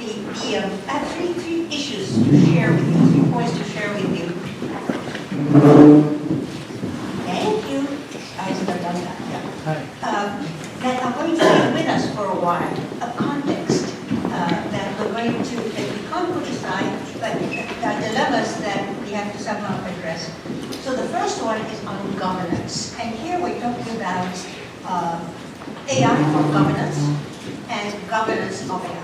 I have three issues to share with you, 3 points to share with you. Thank you. Guys have done that. Yeah. That are going to stay with us for a while. A context that we're going to, that we can't put aside, but there are dilemmas that we have to somehow address. So the first one is on governance. And here we're talking about AI for governance and governance of AI.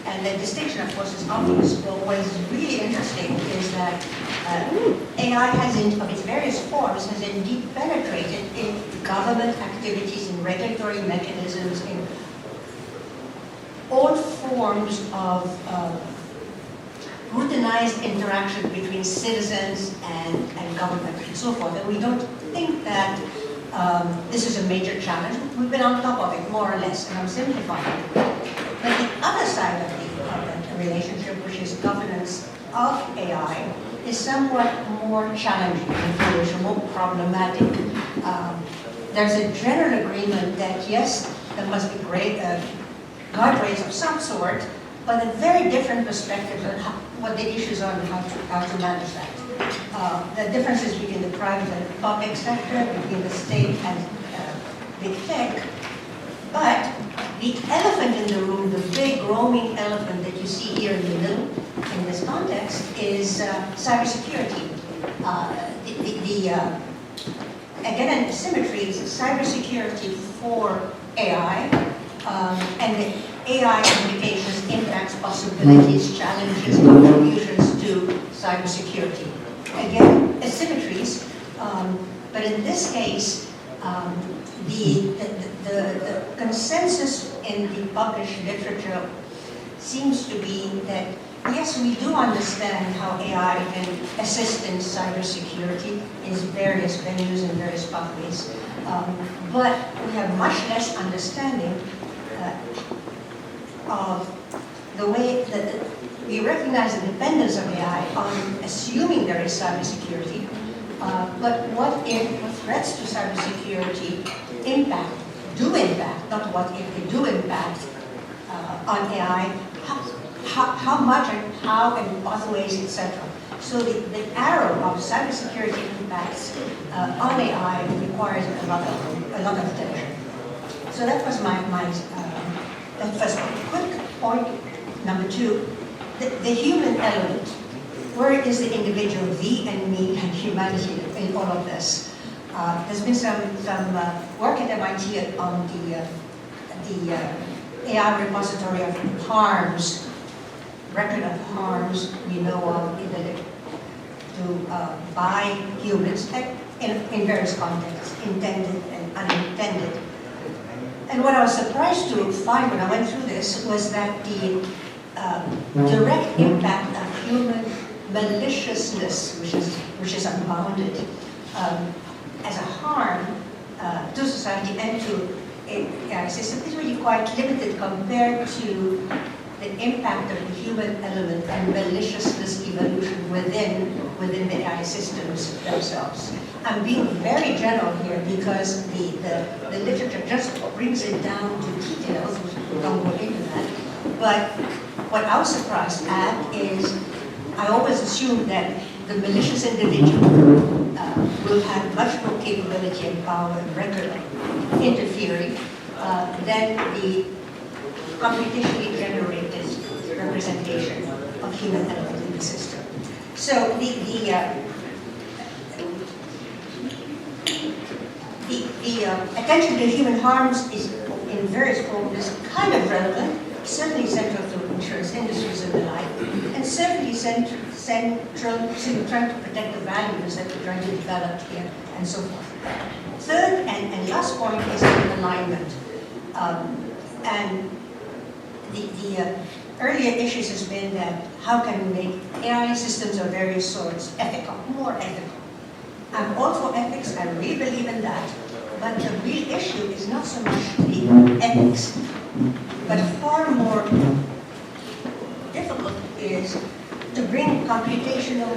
And the distinction, of course, is obvious, but what is really interesting is that AI has, of its various forms, has indeed penetrated in government activities, in regulatory mechanisms, in all forms of routinized interaction between citizens and government and so forth. And we don't think that this is a major challenge. We've been on top of it, more or less, and I'm simplifying it. But the other side of the relationship, which is governance of AI, is somewhat more challenging, more problematic. There's a general agreement that yes, there must be great guardrails of some sort, but a very different perspective on what the issues are and how to manage that. The differences between the private and public sector, between the state and big tech, but the elephant in the room, the big roaming elephant that you see here in the middle in this context is cybersecurity. Again, asymmetries, cybersecurity for AI, and the AI implications, impacts, possibilities, challenges, contributions to cybersecurity. Again, asymmetries, but in this case, the consensus in the published literature seems to be that, yes, we do understand how AI can assist in cybersecurity in various venues and various pathways, but we have much less understanding of the way that we recognize the dependence of AI on assuming there is cybersecurity, but what if threats to cybersecurity do impact, not what if they do impact on AI, how much and how and pathways, etc. So the arrow of cybersecurity impacts on AI requires a lot of attention. So that was my first point. Quick point number 2, the human element. Where is the individual, thee and me, and humanity in all of this? There's been some work at MIT on the AI repository of harms, record of harms we know of by humans in various contexts, intended and unintended. And what I was surprised to find when I went through this was that the direct impact of human maliciousness, which is unbounded, as a harm to society and to AI system is really quite limited compared to the impact of the human element and maliciousness evolution within the AI systems themselves. I'm being very general here because the literature just brings it down to details, which we don't go into that. But what I was surprised at is I always assumed that the malicious individual will have much more capability and power and record of interfering than the computationally generated representation of human element in the system. So the attention to human harms is in various forms is kind of relevant, certainly central to insurance industries and the like, and certainly central to trying to protect the values that we're trying to develop here, and so forth. Third and last point is alignment. And the earlier issues has been that how can we make AI systems of various sorts ethical, more ethical. I'm all for ethics, I really believe in that, but the real issue is not so much the ethics, but far more difficult is to bring computational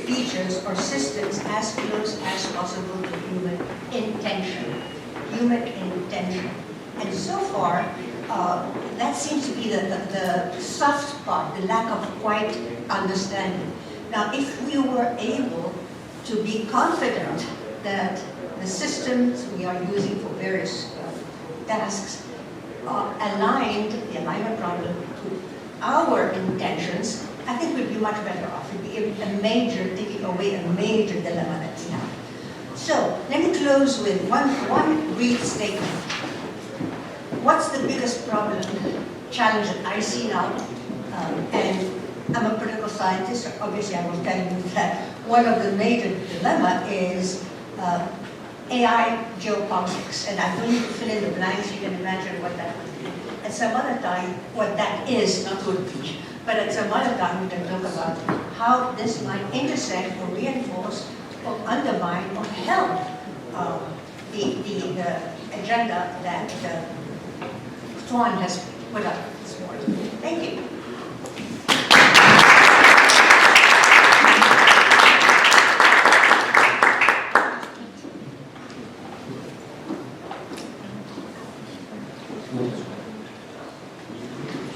features or systems as close as possible to human intention. And so far, that seems to be the soft part, the lack of quite understanding. Now, if we were able to be confident that the systems we are using for various tasks are aligned, the alignment problem, to our intentions, I think we'd be much better off. It'd be taking away a major dilemma that we have. So, let me close with one brief statement. What's the biggest problem, challenge that I see now? And I'm a political scientist, so obviously I will tell you that one of the major dilemma is AI geopolitics. And I'm going to fill in the blanks, you can imagine what that would be. At some other time, what that is, not would be, but at some other time we can talk about how this might intersect or reinforce or undermine or help the agenda that Tuan has put up this morning. Thank you.